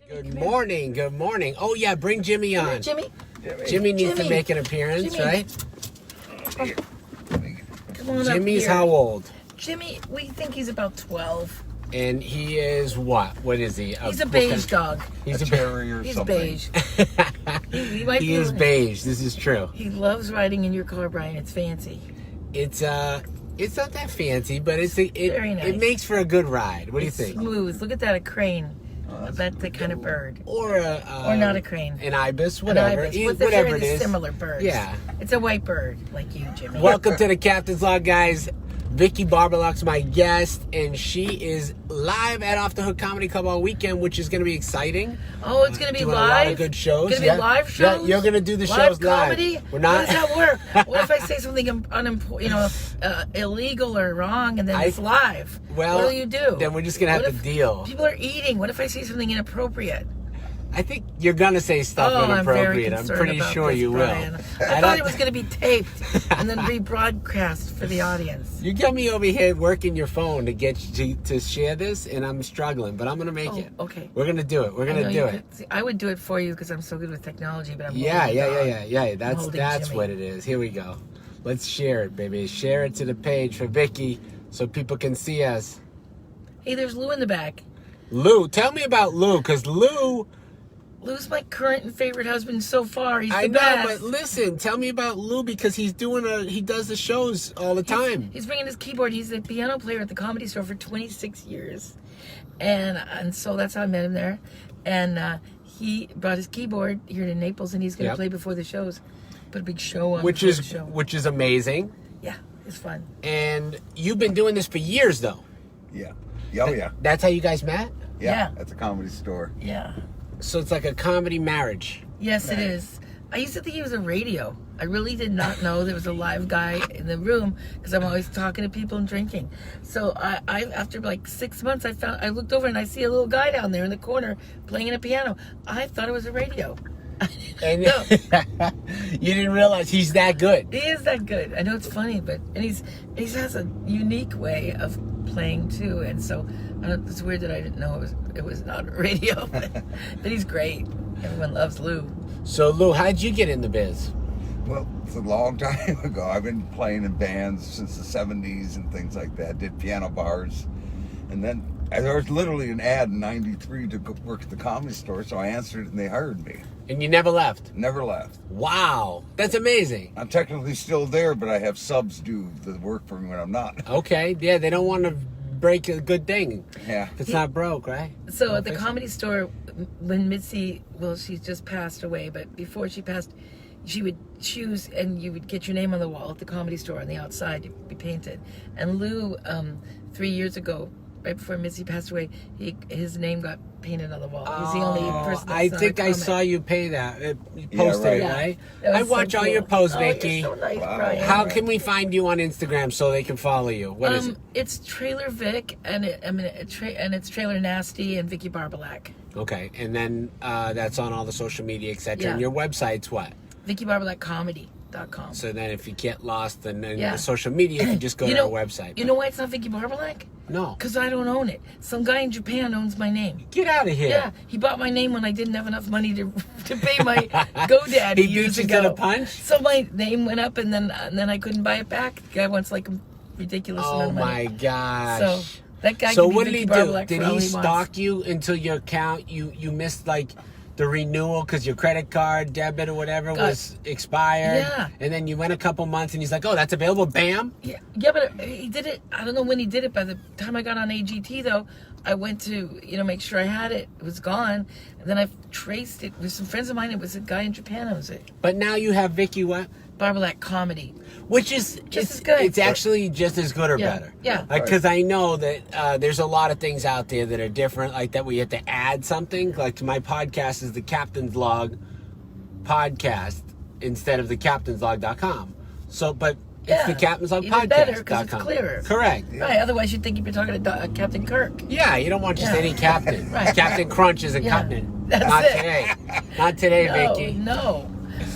Good morning. Good morning. Oh yeah, bring Jimmy on. Jimmy. Jimmy needs to make an appearance, Jimmy. right? Come on Jimmy's up here. how old? Jimmy, we think he's about 12. And he is what? What is he? He's a beige dog. He's a terrier or He's something. beige. he might He be is beige. This is true. He loves riding in your car, Brian. It's fancy. It's not that fancy, but Very nice. it makes for a good ride. What do you It's think? smooth. Look at that, a crane. That's the kind of bird. Or Or not a crane. an ibis, whatever. An ibis. With Whatever very it is. similar birds. Yeah. It's a white bird, like you, Jimmy. Welcome to the Captain's Log, guys. Vicki Barbolak's my guest, and she is live at Off the Hook Comedy Club all weekend, which is going to be exciting. Oh, it's going to be Doing live? a lot of good shows. It's going to be live shows? Yeah, you're going to do the live shows comedy? live. We're not. How does that work? What if I say something illegal or wrong, and then it's live? Well, what do you do? Then we're just going to have to deal. People are eating. What if I say something inappropriate? I think you're going to say stuff I'm very inappropriate. I'm concerned pretty about sure this, you Brian. will. I thought it was going to be taped and then rebroadcast for the audience. You got me over here working your phone to get you to share this, and I'm struggling, but I'm going to make it. Okay. We're going to do it. We're going to do it. See, I would do it for you because I'm so good with technology, but I'm Yeah. holding the dog. That's Jimmy. what it is. Here we go. Let's share it, baby. Share it to the page for Vicki so people can see us. Hey, there's Lou in the back. Lou, tell me about Lou, because Lou's my current and favorite husband so far. He's the I know, best. but listen, tell me about Lou, because he does the shows all the time. He's bringing his keyboard. He's a piano player at the Comedy Store for 26 years, and so that's how I met him there. And he brought his keyboard here to Naples, and he's going to play before the shows. Put a big show on. Which is amazing. Yeah, it's fun. And you've been doing this for years, though. Yeah. Oh, yeah. That's how you guys met? Yeah. At the Comedy Store. Yeah. So it's like a comedy marriage. Yes, it is. I used to think he was a radio. I really did not know there was a live guy in the room because I'm always talking to people and drinking. So I after like 6 months, I looked over and I see a little guy down there in the corner playing a piano. I thought it was a radio. And No. you didn't realize he's that good. He is that good. I know it's funny, but he has a unique way of playing too, and so it's weird that I didn't know it was not a radio. But he's great. Everyone loves Lou. So Lou, how'd you get in the biz? Well, it's a long time ago. I've been playing in bands since the 70s and things like that. Did piano bars. And then there was literally an ad in 93 to go work at the Comedy Store, so I answered it and they hired me. And you never left? Never left. Wow, that's amazing. I'm technically still there, but I have subs do the work for me when I'm not. Okay, yeah, they don't want to break a good thing. Yeah. If it's not broke, right? So at the Comedy Store, when Mitzi, she's just passed away, but before she passed, she would choose and you would get your name on the wall at the Comedy Store on the outside, you'd be painted. And Lou, 3 years ago, right before Mitzi passed away, his name got painted on the wall. He's the only person that's I not think a I comic. saw you pay that. You posted right. it, right? That was I watch so all cool. your posts, Oh, you're Vicki. so nice, Wow. Brian. How can we find you on Instagram so they can follow you? What is it? It's Trailer Vic, and it's Trailer Nasty and Vicki Barbolak. Okay, and then that's on all the social media, etc. Yeah. And your website's what? VickiBarbolakComedy.com. So then if you get lost in Yeah. the social media, you can just go to our website. You know why it's not Vicki Barbolak? No. Because I don't own it. Some guy in Japan owns my name. Get out of here. Yeah, he bought my name when I didn't have enough money to pay my GoDaddy He years beat you ago. to the punch? So my name went up, and then I couldn't buy it back. The guy wants like a ridiculous Oh amount of money. my gosh. So that guy. So can be what did Vicki he do? Barbolak Did for all he wants. stalk you until your account, you missed like the renewal because your credit card, debit or whatever was expired? Yeah. And then you went a couple months and he's like, oh, that's available, bam? Yeah, but he did it. I don't know when he did it. By the time I got on AGT, though, I went to make sure I had it. It was gone, and then I traced it with some friends of mine. It was a guy in Japan owns it. But now you have Vicki what? Barbolak Comedy. Which is Just as good. It's actually just as good or better. Yeah. Because I know that there's a lot of things out there that are different, like that we have to add something. Like my podcast is the Captain's Log podcast instead of the captainslog.com. So, but it's the Captain's Log Even better because it's podcast.com. clear. Correct. Right. Otherwise, you'd think you'd be talking to Captain Kirk. Yeah, you don't want just any captain. Right. Captain Crunch isn't Yeah. cutting it. That's Not it. today. Not today, No, Vicki. no.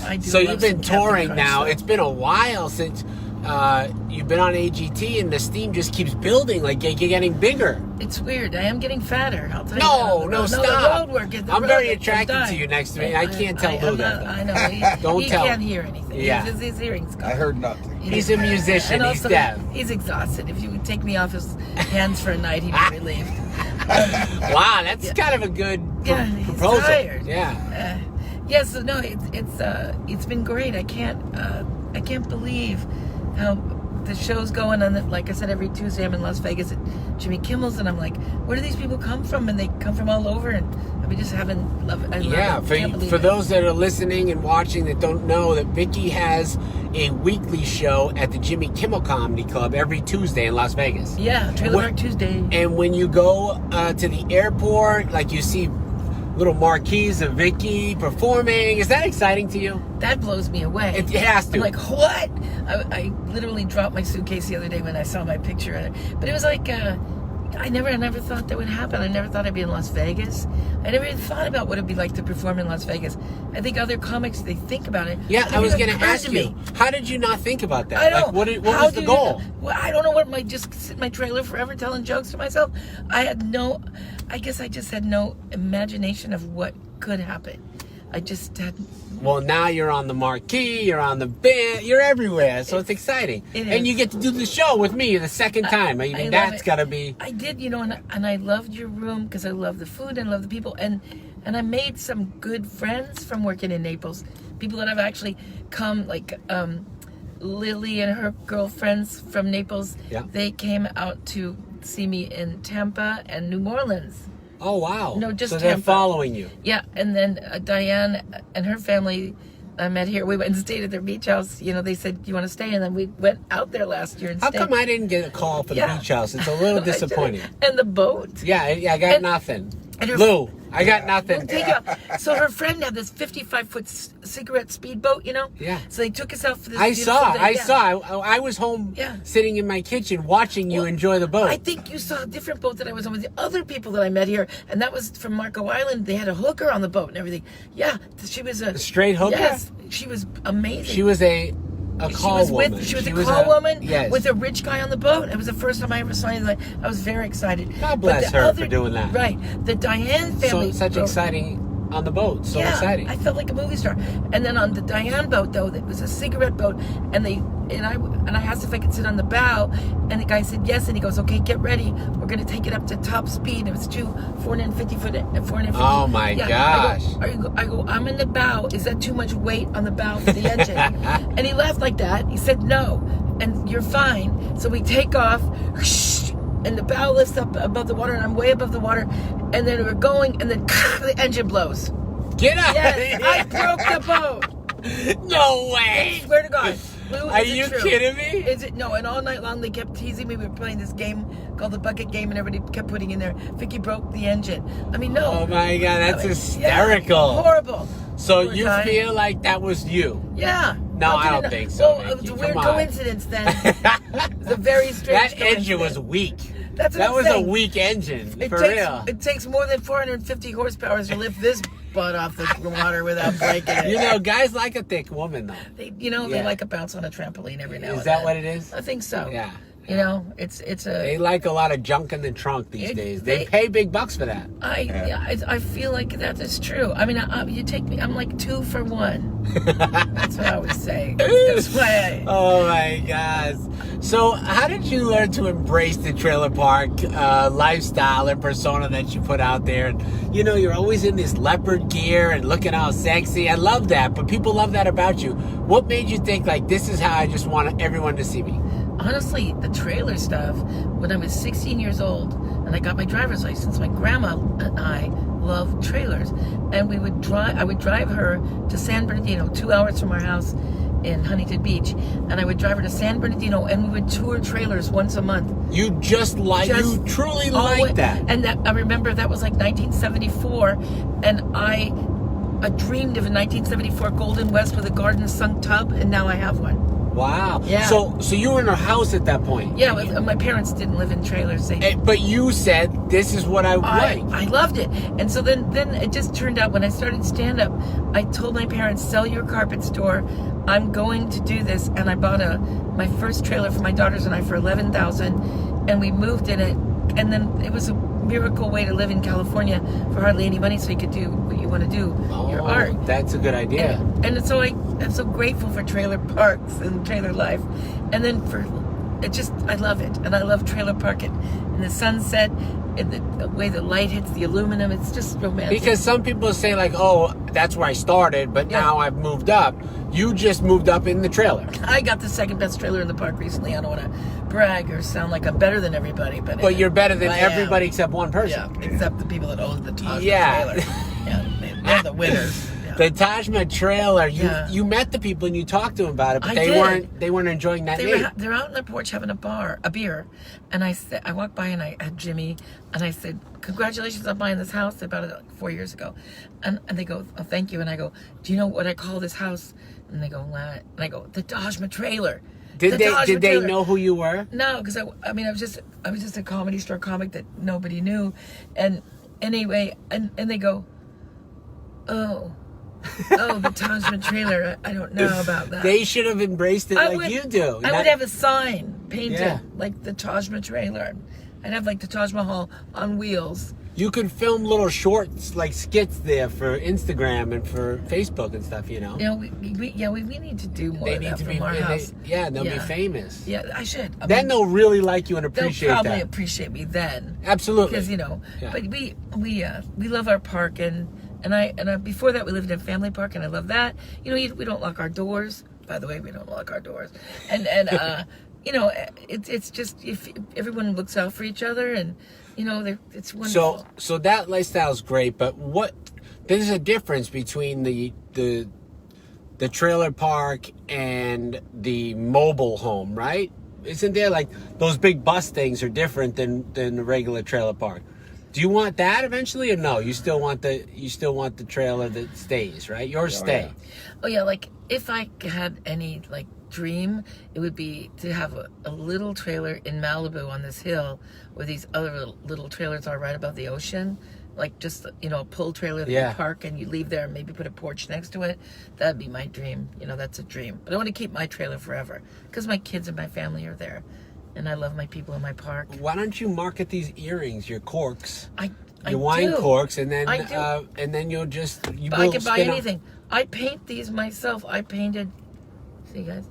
I do So love you've been some Captain touring Crunch now. stuff. It's been a while since. you've been on AGT and the steam just keeps building, like you're getting bigger. It's weird. I am getting fatter. I'll tell you. No, The stop. road work is I'm very attracted to you next to me. I can't tell Lou that. I know. Don't he tell. can't hear anything. Yeah. His hearing's gone. I heard nothing. He's a musician. And He's also, deaf. he's exhausted. If you would take me off his hands for a night, he'd be relieved. Wow, that's kind of a good He's proposal. tired. Yeah. Yes, so no, it's been great. I can't believe how the show's going on. Like I said, every Tuesday I'm in Las Vegas at Jimmy Kimmel's, and I'm like, where do these people come from? And they come from all over, and we just haven't love it. I love it. Can't believe For it. those that are listening and watching that don't know, that Vicki has a weekly show at the Jimmy Kimmel Comedy Club every Tuesday in Las Vegas. Yeah, Trailer Park Tuesday. And when you go to the airport, like you see little marquees of Vicki performing. Is that exciting to you? That blows me away. It has to. I'm like, what? I literally dropped my suitcase the other day when I saw my picture in it. But it was like, I never thought that would happen. I never thought I'd be in Las Vegas. I never even thought about what it'd be like to perform in Las Vegas. I think other comics, they think about it. Yeah, I was going to ask you, how did you not think about that? I don't. Like, what was the goal? Well, I don't know what just sit in my trailer forever telling jokes to myself. I guess I just had no imagination of what could happen. I just had. Well, now you're on the marquee, you're on the band, you're everywhere, so it's exciting. And you get to do the show with me the second time. I mean, that's got to be... I did, and I loved your room because I love the food and love the people. And I made some good friends from working in Naples. People that have actually come, like Lily and her girlfriends from Naples. Yeah. They came out to see me in Tampa and New Orleans. Oh, wow. No, just so they're Tampa. following you. Yeah, and then Diane and her family I met here. We went and stayed at their beach house. They said, you want to stay? And then we went out there last year and How stayed. come I didn't get a call for the beach house? It's a little disappointing. And the boat. Yeah, I got nothing. Lou, I got nothing. So her friend had this 55-foot cigarette speedboat, Yeah. So they took us out for this. I saw. Yeah. I was home Yeah. sitting in my kitchen watching you enjoy the boat. I think you saw a different boat that I was on with the other people that I met here, and that was from Marco Island. They had a hooker on the boat and everything. Yeah, she was a straight hooker? Yes, she was amazing. She was a call woman. She was a call woman yes. with a rich guy on the boat. It was the first time I ever saw anything like that. I was very excited. God bless her for doing that. Right. The Diane family. Such exciting on the boat. So exciting. I felt like a movie star. And then on the Diane boat, though, it was a cigarette boat, and I asked if I could sit on the bow, and the guy said yes, and he goes, okay, get ready. We're going to take it up to top speed. It was 450 foot. Oh my gosh. I go, I'm in the bow. Is that too much weight on the bow for the engine? And he laughed like that. He said, no, and you're fine. So we take off, and the bow lifts up above the water, and I'm way above the water, and then we're going, and then the engine blows. Get out Yes, of here. I broke the boat. No way. I swear to God. Lou, Are is it you true? kidding me? Is it? No, and all night long they kept teasing me. We were playing this game called the bucket game, and everybody kept putting in there, Vicki broke the engine. I mean, no. Oh my God, that's Yeah, hysterical. horrible. So Poor you guy. feel like that was you? Yeah. No, How I could don't it think so, Well, it was Vicki. a weird Come on. coincidence then. It was a very strange That engine was coincidence. weak. That's what That I'm was saying. a weak engine, for takes, real. It takes more than 450 horsepower to lift this butt off the water without breaking it. Guys like a thick woman, though. They Yeah. like a bounce on a trampoline every now and then. Is that what it is? I think so. Yeah. It's a. They like a lot of junk in the trunk these days. They pay big bucks for that. I feel like that is true. I mean, you take me. I'm like 2 for 1. That's what I always say. That's why. Oh my gosh. So how did you learn to embrace the trailer park lifestyle and persona that you put out there? And, you're always in this leopard gear and looking all sexy. I love that, but people love that about you. What made you think, like, this is how I just want everyone to see me? Honestly, the trailer stuff, when I was 16 years old and I got my driver's license, my grandma and I loved trailers. And I would drive her to San Bernardino, 2 hours from our house in Huntington Beach. And I would drive her to San Bernardino, and we would tour trailers once a month. You you truly like that. And I remember that was like 1974, and I dreamed of a 1974 Golden West with a garden sunk tub, and now I have one. Wow. Yeah. So you were in a house at that point. Yeah, my parents didn't live in trailers. But you said, this is what I like. I loved it. And so then it just turned out when I started stand-up, I told my parents, sell your carpet store. I'm going to do this. And I bought my first trailer for my daughters and I for $11,000, and we moved in it. And then it was a miracle way to live in California for hardly any money, so you could do what you want to do, your art. That's a good idea. And so I'm so grateful for trailer parks and trailer life. And then I love it. And I love trailer park and the sunset and the way the light hits the aluminum. It's just romantic. Because some people say like, oh, that's where I started, but now I've moved up. You just moved up in the trailer. I got the second best trailer in the park recently. I don't want to brag or sound like I'm better than everybody, but you're better than everybody except one person. Yeah, except the people that own the Taj Yeah. trailer. Yeah, they're the winners. Yeah. The Taj Mahal trailer. You met the people and you talked to them about it, but they weren't enjoying that name. They're out on the porch having a beer, and I walked by and I had Jimmy, and I said, "Congratulations on buying this house." They bought it like 4 years ago, and they go, "Oh, thank you." And I go, "Do you know what I call this house?" And they go, "What?" And I go, "The Taj Mahal trailer." Did they know who you were? No, because I was just a comedy store comic that nobody knew, and anyway, and they go, "Oh, the Taj Mahal trailer. I don't know about that." They should have embraced it like you do. I would have a sign painted like the Taj Mahal trailer. I'd have like the Taj Mahal on wheels. You could film little shorts, like skits there for Instagram and for Facebook and stuff, you know? You know, we need to do more They of need that to from be, our house. they'll be famous. Yeah, I should. Then they'll really like you and appreciate they'll probably that. appreciate me then. Absolutely. Because, you know, but we love our park, and before that we lived in a family park, and I love that. You know, we don't lock our doors. By the way, we don't lock our doors. And you know, it's just if everyone looks out for each other, and you know, it's wonderful. So that lifestyle is great, but there's a difference between the trailer park and the mobile home, right? Isn't there? Like those big bus things are different than the regular trailer park. Do you want that eventually, or no? You still want the trailer that stays, right? Yours stay. Yeah. Oh yeah, like if I had any like dream, it would be to have a little trailer in Malibu on this hill where these other little trailers are right above the ocean. Like just, you know, a pull trailer that you park and you leave there and maybe put a porch next to it. That'd be my dream. You know, that's a dream. But I want to keep my trailer forever because my kids and my family are there. And I love my people in my park. Why don't you market these earrings, your corks, your wine corks, and then you'll just I can buy anything. I paint these myself. I painted. See, guys,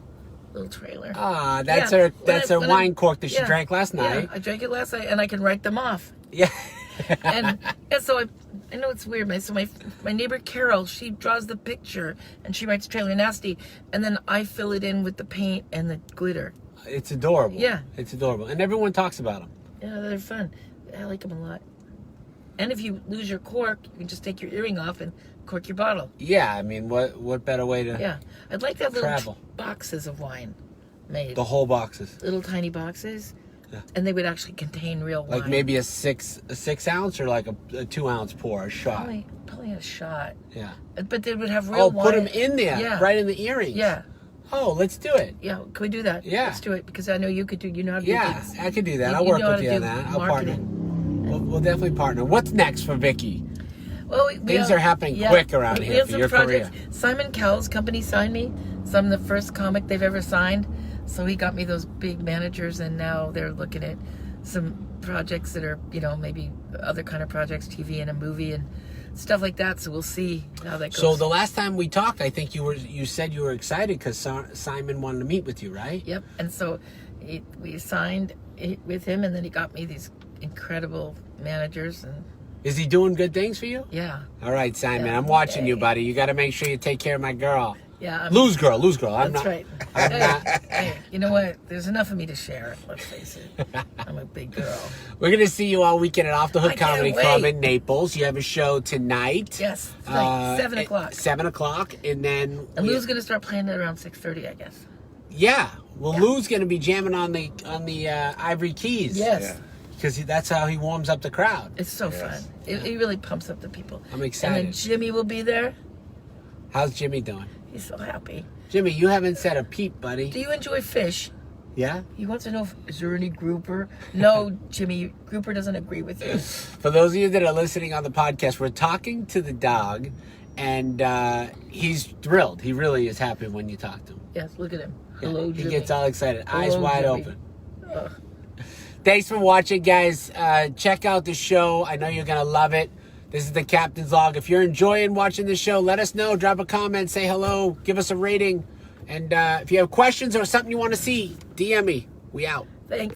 little trailer. Ah, that's her wine cork that she drank last night. Yeah, I drank it last night, and I can write them off. Yeah. and so I know it's weird. My neighbor Carol, she draws the picture and she writes Trailer Nasty, and then I fill it in with the paint and the glitter. It's adorable. Yeah. It's adorable. And everyone talks about them. Yeah, they're fun. I like them a lot. And if you lose your cork, you can just take your earring off and cork your bottle. Yeah, I mean, what better way to Yeah. I'd like to have little travel. boxes of wine made. The whole boxes. Little tiny boxes. Yeah. And they would actually contain real wine. Like maybe a six ounce or like a 2 ounce pour, a shot. Probably a shot. Yeah. But they would have real wine. Put them in there, right in the earrings. Yeah. Oh, let's do it. Yeah, can we do that? Yeah. Let's do it because I know you could do. You know how to do things. Yeah, I could do that. I'll work with you on that. I'll partner. We'll definitely partner. What's next for Vicki? Well, things are happening quick around here for your career. Simon Cowell's company signed me. So I'm the first comic they've ever signed. So he got me those big managers, and now they're looking at some projects that are, you know, maybe other kind of projects, TV and a movie and stuff like that. So we'll see how that goes. So the last time we talked, I think you said you were excited because Simon wanted to meet with you, right? Yep. And so we signed with him, and then he got me these incredible managers. And is he doing good things for you? Yeah. All right, Simon, I'm watching you, buddy. You got to make sure you take care of my girl. Yeah. Lose girl. That's right. I'm not. Hey, you know what? There's enough of me to share. Let's face it. I'm a big girl. We're going to see you all weekend at Off the Hook Comedy Club in Naples. You have a show tonight. Yes. Tonight, 7 o'clock. 7 o'clock. And then... And Lou's going to start playing it around 6:30, I guess. Yeah. Well, Lou's going to be jamming on the Ivory Keys. Yes. Yeah. Because that's how he warms up the crowd. It's so fun. It really pumps up the people. I'm excited. And then Jimmy will be there. How's Jimmy doing? He's so happy. Jimmy, you haven't said a peep, buddy. Do you enjoy fish? Yeah? He wants to know, is there any grouper? No, Jimmy, grouper doesn't agree with you. For those of you that are listening on the podcast, we're talking to the dog, and he's thrilled. He really is happy when you talk to him. Yes, look at him. Hello, Jimmy. He gets all excited, eyes Hello, wide Jimmy. open. Ugh. Thanks for watching, guys. Check out the show. I know you're going to love it. This is the Captain's Log. If you're enjoying watching the show, let us know. Drop a comment, say hello, give us a rating. And if you have questions or something you want to see, DM me. We out. Thanks.